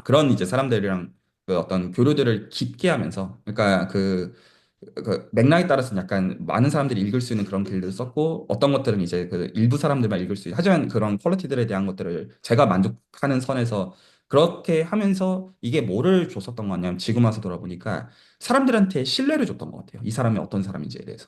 그런 이제 사람들이랑 어떤 교류들을 깊게 하면서 그러니까 맥락에 따라서는 약간 많은 사람들이 읽을 수 있는 그런 글들을 썼고 어떤 것들은 이제 일부 사람들만 읽을 수 있는 하지만 그런 퀄리티들에 대한 것들을 제가 만족하는 선에서 그렇게 하면서 이게 뭐를 줬었던 거 같냐면 지금 와서 돌아보니까 사람들한테 신뢰를 줬던 것 같아요. 이 사람이 어떤 사람인지에 대해서.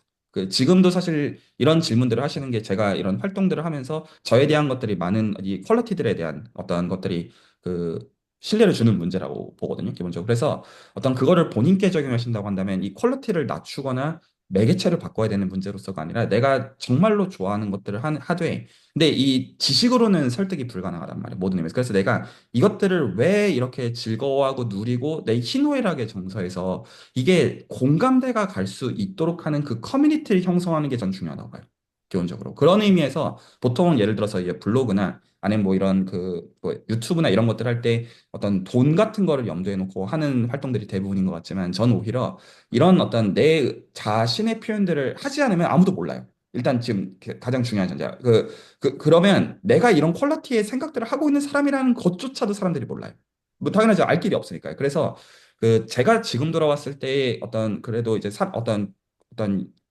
지금도 사실 이런 질문들을 하시는 게 제가 이런 활동들을 하면서 저에 대한 것들이 많은 이 퀄리티들에 대한 어떤 것들이 그 신뢰를 주는 문제라고 보거든요, 기본적으로. 그래서 어떤 그거를 본인께 적용하신다고 한다면 이 퀄리티를 낮추거나 매개체를 바꿔야 되는 문제로서가 아니라 내가 정말로 좋아하는 것들을 하되 근데 이 지식으로는 설득이 불가능하단 말이에요, 모든 의미에서. 그래서 내가 이것들을 왜 이렇게 즐거워하고 누리고 내 희노애락의 정서에서 이게 공감대가 갈 수 있도록 하는 그 커뮤니티를 형성하는 게 전 중요하다고 봐요. 기본적으로. 그런 의미에서 보통은 예를 들어서 이제 블로그나 아니면 뭐 이런 뭐 유튜브나 이런 것들 할 때 어떤 돈 같은 거를 염두에 놓고 하는 활동들이 대부분인 것 같지만 저는 오히려 이런 어떤 내 자신의 표현들을 하지 않으면 아무도 몰라요. 일단 지금 가장 중요한 전제. 그러면 내가 이런 퀄리티의 생각들을 하고 있는 사람이라는 것조차도 사람들이 몰라요. 뭐 당연하죠. 알 길이 없으니까요. 그래서 제가 지금 돌아왔을 때 어떤 그래도 이제 어떤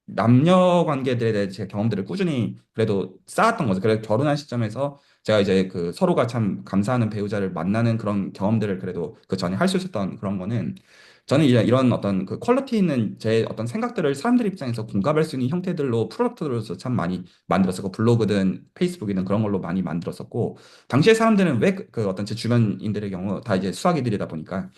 남녀 관계들에 대해 제 경험들을 꾸준히 그래도 쌓았던 거죠. 그래서 결혼한 시점에서 제가 이제 서로가 참 감사하는 배우자를 만나는 그런 경험들을 그래도 그 전에 할 수 있었던 그런 거는 저는 이제 이런 어떤 퀄리티 있는 제 어떤 생각들을 사람들 입장에서 공감할 수 있는 형태들로 프로덕트로서 참 많이 만들었었고 블로그든 페이스북이든 그런 걸로 많이 만들었었고 당시에 사람들은 왜 어떤 제 주변인들의 경우 다 이제 수학이들이다 보니까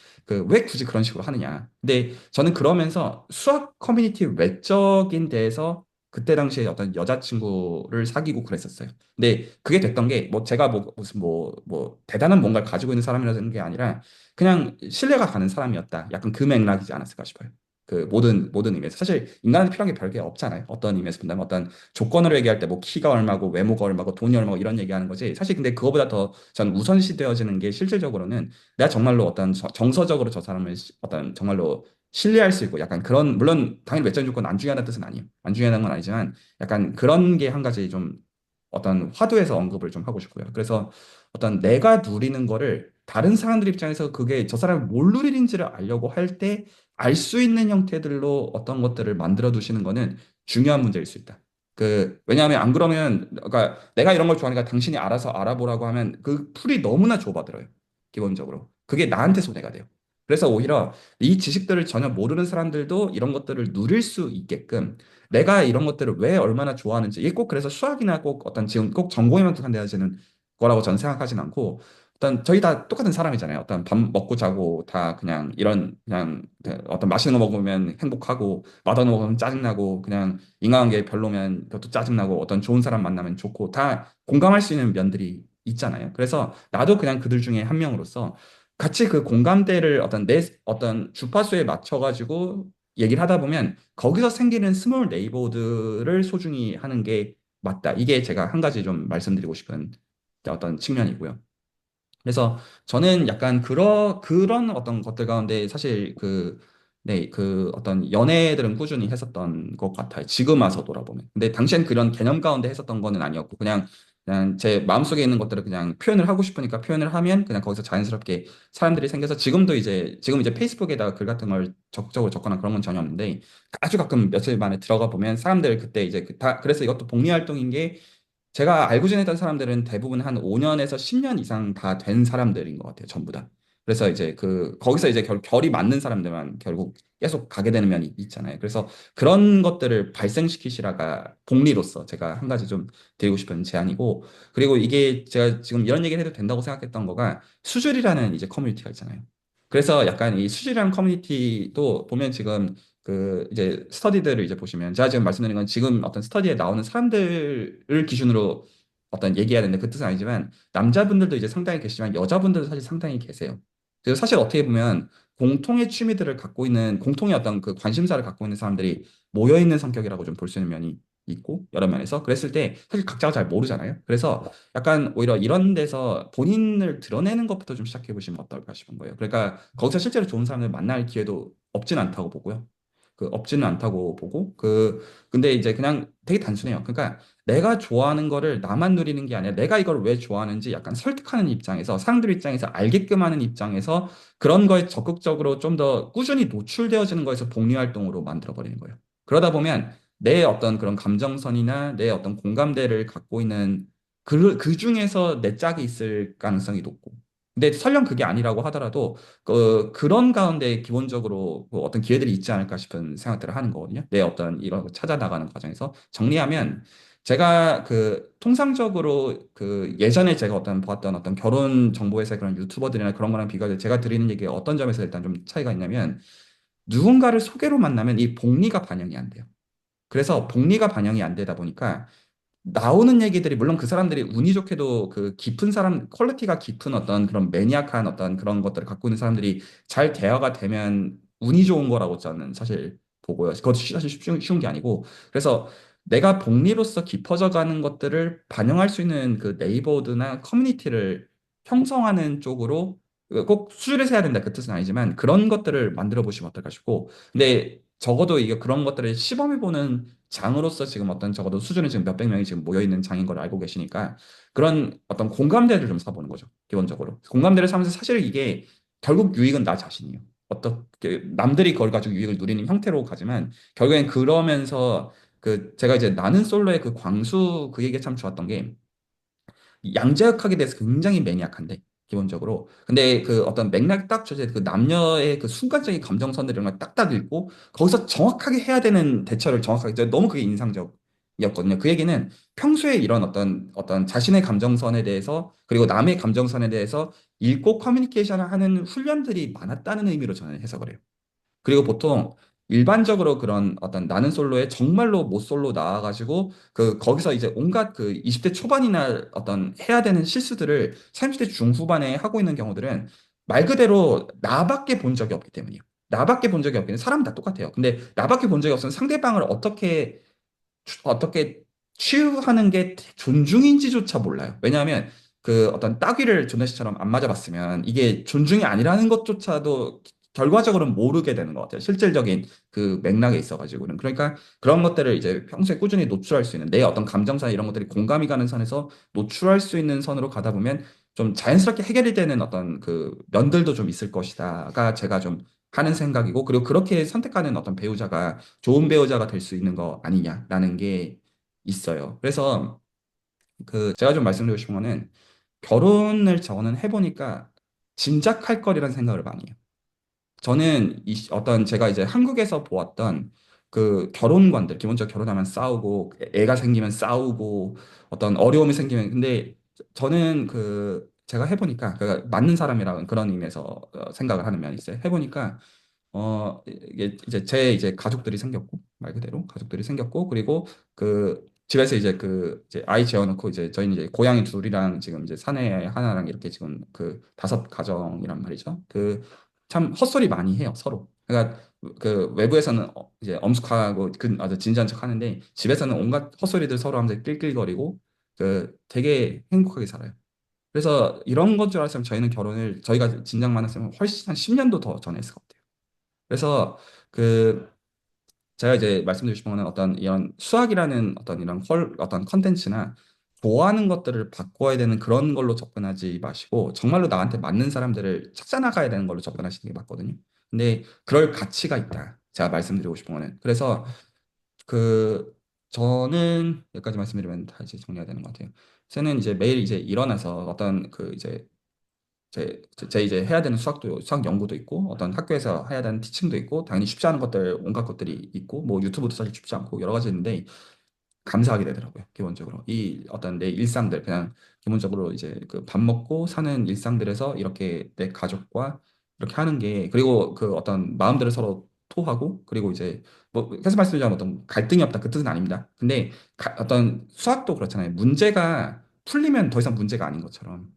왜 굳이 그런 식으로 하느냐. 근데 저는 그러면서 수학 커뮤니티 외적인 데에서 그때 당시에 어떤 여자친구를 사귀고 그랬었어요. 근데 그게 됐던 게 뭐 제가 뭐 무슨 뭐 대단한 뭔가를 가지고 있는 사람이라는 게 아니라 그냥 신뢰가 가는 사람이었다. 약간 그 맥락이지 않았을까 싶어요. 모든 의미에서 사실 인간한테 필요한 게 별게 없잖아요. 어떤 의미에서 본다면 어떤 조건으로 얘기할 때 뭐 키가 얼마고 외모가 얼마고 돈이 얼마고 이런 얘기하는 거지. 사실 근데 그거보다 더 전 우선시 되어지는 게 실질적으로는 내가 정말로 어떤 정서적으로 저 사람을 어떤 정말로 신뢰할 수 있고 약간 그런 물론 당연히 외적인 조건 안 중요하다는 뜻은 아니에요. 안 중요하다는 건 아니지만 약간 그런 게 한 가지 좀 어떤 화두에서 언급을 좀 하고 싶고요. 그래서 어떤 내가 누리는 거를 다른 사람들 입장에서 그게 저 사람이 뭘 누리는지를 알려고 할 때 알 수 있는 형태들로 어떤 것들을 만들어 두시는 거는 중요한 문제일 수 있다. 왜냐하면 안 그러면 그러니까 내가 이런 걸 좋아하니까 당신이 알아서 알아보라고 하면 그 풀이 너무나 좁아들어요. 기본적으로. 그게 나한테 손해가 돼요. 그래서 오히려 이 지식들을 전혀 모르는 사람들도 이런 것들을 누릴 수 있게끔 내가 이런 것들을 왜 얼마나 좋아하는지 이게 꼭 그래서 수학이나 꼭 어떤 지금 꼭 전공에만 국한되어지는 거라고 저는 생각하진 않고 어떤 저희 다 똑같은 사람이잖아요. 어떤 밥 먹고 자고 다 그냥 이런 그냥 어떤 맛있는 거 먹으면 행복하고 맛없는 거 먹으면 짜증나고 그냥 인간관계 별로면 그것도 짜증나고 어떤 좋은 사람 만나면 좋고 다 공감할 수 있는 면들이 있잖아요. 그래서 나도 그냥 그들 중에 한 명으로서 같이 그 공감대를 어떤 내 어떤 주파수에 맞춰가지고 얘기를 하다 보면 거기서 생기는 스몰 네이버들을 소중히 하는 게 맞다. 이게 제가 한 가지 좀 말씀드리고 싶은 어떤 측면이고요. 그래서 저는 약간 그런 어떤 것들 가운데 사실 네, 그 어떤 연애들은 꾸준히 했었던 것 같아요. 지금 와서 돌아보면. 근데 당시엔 그런 개념 가운데 했었던 거는 아니었고, 그냥 제 마음속에 있는 것들을 그냥 표현을 하고 싶으니까 표현을 하면 그냥 거기서 자연스럽게 사람들이 생겨서 지금 이제 페이스북에다가 글 같은 걸 적극적으로 적거나 그런 건 전혀 없는데 아주 가끔 며칠 만에 들어가 보면 사람들 그때 이제 그래서 이것도 복리 활동인 게 제가 알고 지냈던 사람들은 대부분 한 5년에서 10년 이상 다 된 사람들인 것 같아요, 전부 다. 그래서 이제 거기서 이제 결이 맞는 사람들만 결국 계속 가게 되는 면이 있잖아요. 그래서 그런 것들을 발생시키시라가 복리로서 제가 한 가지 좀 드리고 싶은 제안이고, 그리고 이게 제가 지금 이런 얘기를 해도 된다고 생각했던 거가 수줄이라는 이제 커뮤니티가 있잖아요. 그래서 약간 이 수줄이라는 커뮤니티도 보면 지금 이제 스터디들을 이제 보시면 제가 지금 말씀드린 건 지금 어떤 스터디에 나오는 사람들을 기준으로 어떤 얘기해야 되는데 그 뜻은 아니지만 남자분들도 이제 상당히 계시지만 여자분들도 사실 상당히 계세요. 그래서 사실 어떻게 보면 공통의 취미들을 갖고 있는 공통의 어떤 그 관심사를 갖고 있는 사람들이 모여 있는 성격이라고 좀 볼 수 있는 면이 있고 여러 면에서 그랬을 때 사실 각자가 잘 모르잖아요. 그래서 약간 오히려 이런 데서 본인을 드러내는 것부터 좀 시작해 보시면 어떨까 싶은 거예요. 그러니까 거기서 실제로 좋은 사람을 만날 기회도 없진 않다고 보고요. 없지는 않다고 보고 근데 이제 그냥 되게 단순해요. 그러니까 내가 좋아하는 거를 나만 누리는 게 아니라 내가 이걸 왜 좋아하는지 약간 설득하는 입장에서 사람들 입장에서 알게끔 하는 입장에서 그런 거에 적극적으로 좀 더 꾸준히 노출되어지는 거에서 복리 활동으로 만들어 버리는 거예요. 그러다 보면 내 어떤 그런 감정선이나 내 어떤 공감대를 갖고 있는 그 중에서 내 짝이 있을 가능성이 높고 근데 설령 그게 아니라고 하더라도 그런 가운데 기본적으로 뭐 어떤 기회들이 있지 않을까 싶은 생각들을 하는 거거든요. 내 어떤 이런 거 찾아 나가는 과정에서 정리하면 제가 통상적으로 예전에 제가 어떤 보았던 어떤 결혼 정보회사 그런 유튜버들이나 그런 거랑 비교해서 제가 드리는 얘기가 어떤 점에서 일단 좀 차이가 있냐면 누군가를 소개로 만나면 이 복리가 반영이 안 돼요. 그래서 복리가 반영이 안 되다 보니까 나오는 얘기들이 물론 그 사람들이 운이 좋게도 그 깊은 사람 퀄리티가 깊은 어떤 그런 매니악한 어떤 그런 것들을 갖고 있는 사람들이 잘 대화가 되면 운이 좋은 거라고 저는 사실 보고요. 그것도 사실 쉬운 게 아니고 그래서 내가 복리로서 깊어져 가는 것들을 반영할 수 있는 그 네이버드나 커뮤니티를 형성하는 쪽으로 꼭 수주를 세야 된다 그 뜻은 아니지만 그런 것들을 만들어 보시면 어떨까 싶고 근데 적어도 이게 그런 것들을 시범해보는 장으로서 지금 어떤 적어도 수준은 지금 몇백 명이 지금 모여 있는 장인 걸 알고 계시니까 그런 어떤 공감대를 좀 사보는 거죠. 기본적으로. 공감대를 사면서 사실 이게 결국 유익은 나 자신이에요. 어떻게 남들이 그걸 가지고 유익을 누리는 형태로 가지만 결국엔 그러면서 제가 이제 나는 솔로의 그 광수 그 얘기가 참 좋았던 게 양자역학에 대해서 굉장히 매니악한데 기본적으로 근데 어떤 맥락 딱 주제 남녀의 순간적인 감정선들 이런 걸 딱딱 읽고 거기서 정확하게 해야 되는 대처를 정확하게 너무 그게 인상적이었거든요. 그 얘기는 평소에 이런 어떤 자신의 감정선에 대해서 그리고 남의 감정선에 대해서 읽고 커뮤니케이션을 하는 훈련들이 많았다는 의미로 저는 해석을 해요. 그리고 보통 일반적으로 그런 어떤 나는 솔로에 정말로 못 솔로 나와가지고 거기서 이제 온갖 20대 초반이나 어떤 해야 되는 실수들을 30대 중후반에 하고 있는 경우들은 말 그대로 나밖에 본 적이 없기 때문이에요. 나밖에 본 적이 없기 때문에 사람은 다 똑같아요. 근데 나밖에 본 적이 없으면 상대방을 어떻게 치유하는 게 존중인지조차 몰라요. 왜냐하면 어떤 따귀를 조나 씨처럼 안 맞아봤으면 이게 존중이 아니라는 것조차도 결과적으로는 모르게 되는 것 같아요. 실질적인 그 맥락에 있어가지고는. 그러니까 그런 것들을 이제 평소에 꾸준히 노출할 수 있는 내 어떤 감정사 이런 것들이 공감이 가는 선에서 노출할 수 있는 선으로 가다 보면 좀 자연스럽게 해결이 되는 어떤 면들도 좀 있을 것이다가 제가 좀 하는 생각이고 그리고 그렇게 선택하는 어떤 배우자가 좋은 배우자가 될 수 있는 거 아니냐라는 게 있어요. 그래서 제가 좀 말씀드리고 싶은 거는 결혼을 저는 해보니까 짐작할 거리라는 생각을 많이 해요. 저는 어떤 제가 이제 한국에서 보았던 그 결혼관들, 기본적으로 결혼하면 싸우고, 애가 생기면 싸우고, 어떤 어려움이 생기면, 근데 저는 그, 제가 해보니까, 그 맞는 사람이라는 그런 의미에서 생각을 하는 면이 있어요. 해보니까, 이게 이제 제 이제 가족들이 생겼고 말 그대로 가족들이 생겼고 그리고 그 집에서 이제 그 이제 아이 재워놓고 이제 저희는 이제 고양이 둘이랑 지금 이제 사내 하나랑 이렇게 지금 그 다섯 가정이란 말이죠. 그 참 헛소리 많이 해요 서로. 그러니까 그 외부에서는 이제 엄숙하고 그 아주 진지한 척 하는데 집에서는 온갖 헛소리들 서로 하면서 낄낄거리고 그 되게 행복하게 살아요. 그래서 이런 건 줄 알았으면 저희는 결혼을 저희가 진작 만났으면 훨씬 한 10년도 더 전에 했을 것 같아요. 그래서 그 제가 이제 말씀드리고 싶은 거는 어떤 이런 수학이라는 어떤 이런 어떤 컨텐츠나 좋아하는 것들을 바꿔야 되는 그런 걸로 접근하지 마시고 정말로 나한테 맞는 사람들을 찾아 나가야 되는 걸로 접근하시는 게 맞거든요. 근데 그럴 가치가 있다. 제가 말씀드리고 싶은 거는. 그래서 그 저는 여기까지 말씀드리면 다 이제 정리가 되는 것 같아요. 저는 이제 매일 이제 일어나서 어떤 그 이제 제 이제 해야 되는 수학 연구도 있고 어떤 학교에서 해야 되는 티칭도 있고 당연히 쉽지 않은 것들 온갖 것들이 있고 뭐 유튜브도 사실 쉽지 않고 여러 가지 있는데 감사하게 되더라고요. 기본적으로 이 어떤 내 일상들 그냥 기본적으로 이제 그 밥 먹고 사는 일상들에서 이렇게 내 가족과 이렇게 하는 게 그리고 그 어떤 마음들을 서로 토하고 그리고 이제 뭐 계속 말씀드리자면 어떤 갈등이 없다 그 뜻은 아닙니다. 근데 어떤 수학도 그렇잖아요. 문제가 풀리면 더 이상 문제가 아닌 것처럼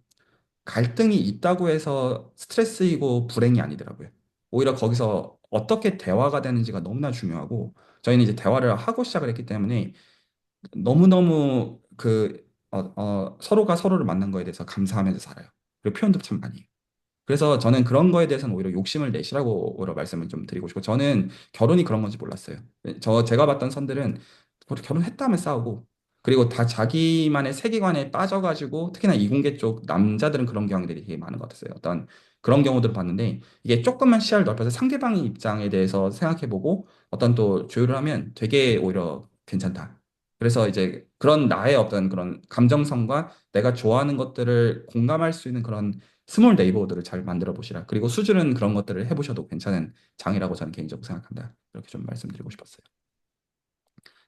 갈등이 있다고 해서 스트레스이고 불행이 아니더라고요. 오히려 거기서 어떻게 대화가 되는지가 너무나 중요하고 저희는 이제 대화를 하고 시작을 했기 때문에 너무너무 서로가 서로를 만난 거에 대해서 감사하면서 살아요. 그리고 표현도 참 많이 해요. 그래서 저는 그런 거에 대해서는 오히려 욕심을 내시라고 오히려 말씀을 좀 드리고 싶고 저는 결혼이 그런 건지 몰랐어요. 제가 봤던 선들은 결혼했다면 싸우고 그리고 다 자기만의 세계관에 빠져가지고 특히나 이공계 쪽 남자들은 그런 경향들이 되게 많은 것 같았어요. 어떤 그런 경우들을 봤는데 이게 조금만 시야를 넓혀서 상대방의 입장에 대해서 생각해보고 어떤 또 조율을 하면 되게 오히려 괜찮다. 그래서 이제 그런 나의 어떤 그런 감정성과 내가 좋아하는 것들을 공감할 수 있는 그런 스몰 네이버들을 잘 만들어 보시라. 그리고 수준은 그런 것들을 해보셔도 괜찮은 장이라고 저는 개인적으로 생각한다. 이렇게 좀 말씀드리고 싶었어요.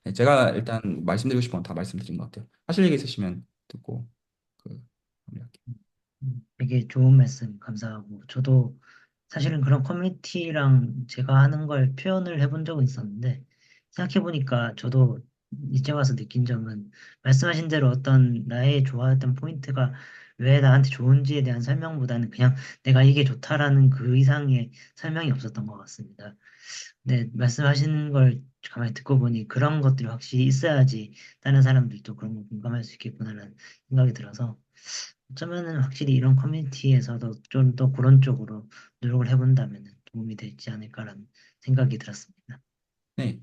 네, 제가 일단 말씀드리고 싶은 건 다 말씀드린 것 같아요. 하실 얘기 있으시면 듣고 그 마무리할게요. 되게 좋은 말씀 감사하고, 저도 사실은 그런 커뮤니티랑 제가 하는 걸 표현을 해본 적은 있었는데, 생각해보니까 저도 이제 와서 느낀 점은, 말씀하신 대로 어떤 나의 좋아했던 포인트가 왜 나한테 좋은지에 대한 설명보다는 그냥 내가 이게 좋다라는 그 이상의 설명이 없었던 것 같습니다. 네, 말씀하시는 걸 가만히 듣고 보니 그런 것들이 확실히 있어야지 다른 사람들도 그런 거 공감할 수 있겠구나라는 생각이 들어서, 어쩌면은 확실히 이런 커뮤니티에서도 좀 더 그런 쪽으로 노력을 해본다면 도움이 되지 않을까라는 생각이 들었습니다. 네.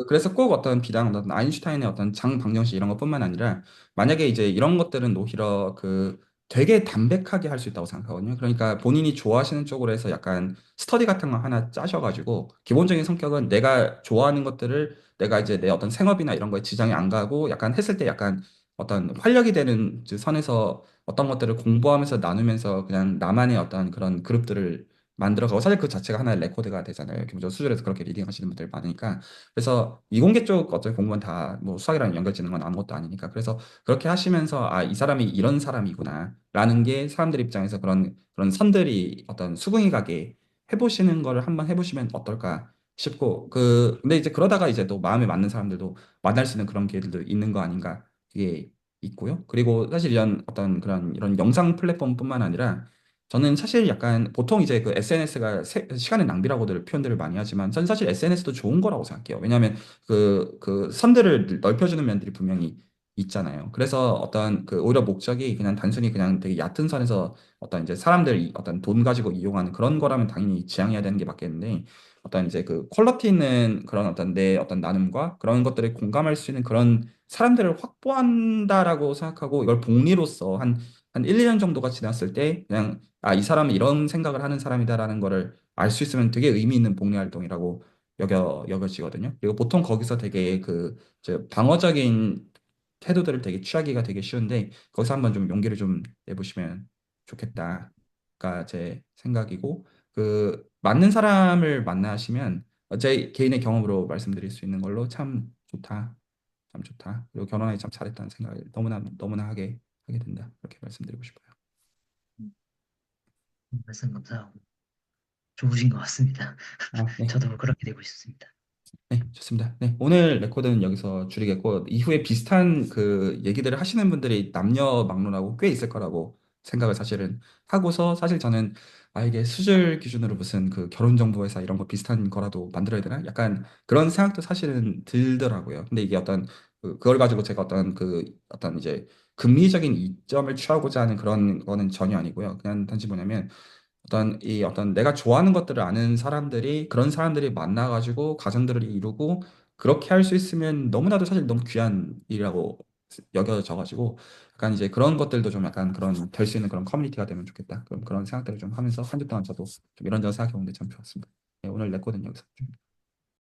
그래서 꼭 어떤 비단, 어떤 아인슈타인의 어떤 방정식 이런 것뿐만 아니라, 만약에 이제 이런 것들은 오히려 되게 담백하게 할 수 있다고 생각하거든요. 그러니까 본인이 좋아하시는 쪽으로 해서 약간 스터디 같은 거 하나 짜셔가지고, 기본적인 성격은 내가 좋아하는 것들을 내가 이제 내 어떤 생업이나 이런 거에 지장이 안 가고, 약간 했을 때 약간 어떤 활력이 되는 선에서 어떤 것들을 공부하면서 나누면서 그냥 나만의 어떤 그런 그룹들을 만들어가고 사실 그 자체가 하나의 레코드가 되잖아요. 기본적으로 수준에서 그렇게 리딩 하시는 분들 많으니까. 그래서 이공계 쪽 어차피 공부는 다 뭐 수학이랑 연결지는 건 아무것도 아니니까. 그래서 그렇게 하시면서 이 사람이 이런 사람이구나. 라는 게 사람들 입장에서 그런 선들이 어떤 수긍이 가게 해보시는 거를 한번 해보시면 어떨까 싶고. 근데 이제 그러다가 이제 또 마음에 맞는 사람들도 만날 수 있는 그런 기회들도 있는 거 아닌가. 그게 있고요. 그리고 사실 이런 어떤 그런 이런 영상 플랫폼뿐만 아니라 저는 사실 약간 보통 이제 그 SNS가 시간의 낭비라고들 표현들을 많이 하지만 저는 사실 SNS도 좋은 거라고 생각해요. 왜냐하면 그 선들을 넓혀주는 면들이 분명히 있잖아요. 그래서 어떤 오히려 목적이 그냥 단순히 그냥 되게 얕은 선에서 어떤 이제 사람들 어떤 돈 가지고 이용하는 그런 거라면 당연히 지양해야 되는 게 맞겠는데 어떤 이제 그 퀄리티 있는 그런 어떤 내 어떤 나눔과 그런 것들을 공감할 수 있는 그런 사람들을 확보한다라고 생각하고 이걸 복리로서 한 1, 2년 정도가 지났을 때 그냥 이 사람은 이런 생각을 하는 사람이다라는 거를 알 수 있으면 되게 의미 있는 복리 활동이라고 여겨지거든요. 그리고 보통 거기서 되게 이제 방어적인 태도들을 되게 취하기가 되게 쉬운데 거기서 한번 좀 용기를 좀 내보시면 좋겠다가 제 생각이고 그 맞는 사람을 만나시면 제 개인의 경험으로 말씀드릴 수 있는 걸로 참 좋다. 참 좋다. 그리고 결혼하기 참 잘했다는 생각을 너무나 너무나 하게 된다. 그렇게 말씀드리고 싶어요. 말씀 감사하고 좋으신 것 같습니다. 아, 네. 저도 그렇게 되고 싶습니다. 네, 좋습니다. 네, 오늘 레코드는 여기서 줄이겠고, 이후에 비슷한 그 얘기들을 하시는 분들이 남녀 막론하고 꽤 있을 거라고 생각을 사실은 하고서, 사실 저는, 아, 이게 수술 기준으로 무슨 그 결혼정보회사 이런 거 비슷한 거라도 만들어야 되나? 약간 그런 생각도 사실은 들더라고요. 근데 이게 어떤, 그걸 가지고 제가 어떤 이제 금리적인 이점을 취하고자 하는 그런 거는 전혀 아니고요. 그냥 단지 뭐냐면, 어떤 내가 좋아하는 것들을 아는 사람들이 그런 사람들이 만나가지고 가정들을 이루고 그렇게 할 수 있으면 너무나도 사실 너무 귀한 일이라고 여겨져가지고 약간 이제 그런 것들도 좀 약간 그런 될 수 있는 그런 커뮤니티가 되면 좋겠다. 그런 생각들을 좀 하면서 한 주 동안 저도 좀 이런저런 생각해 보는데 참 좋았습니다. 네, 오늘 레코드는 여기서.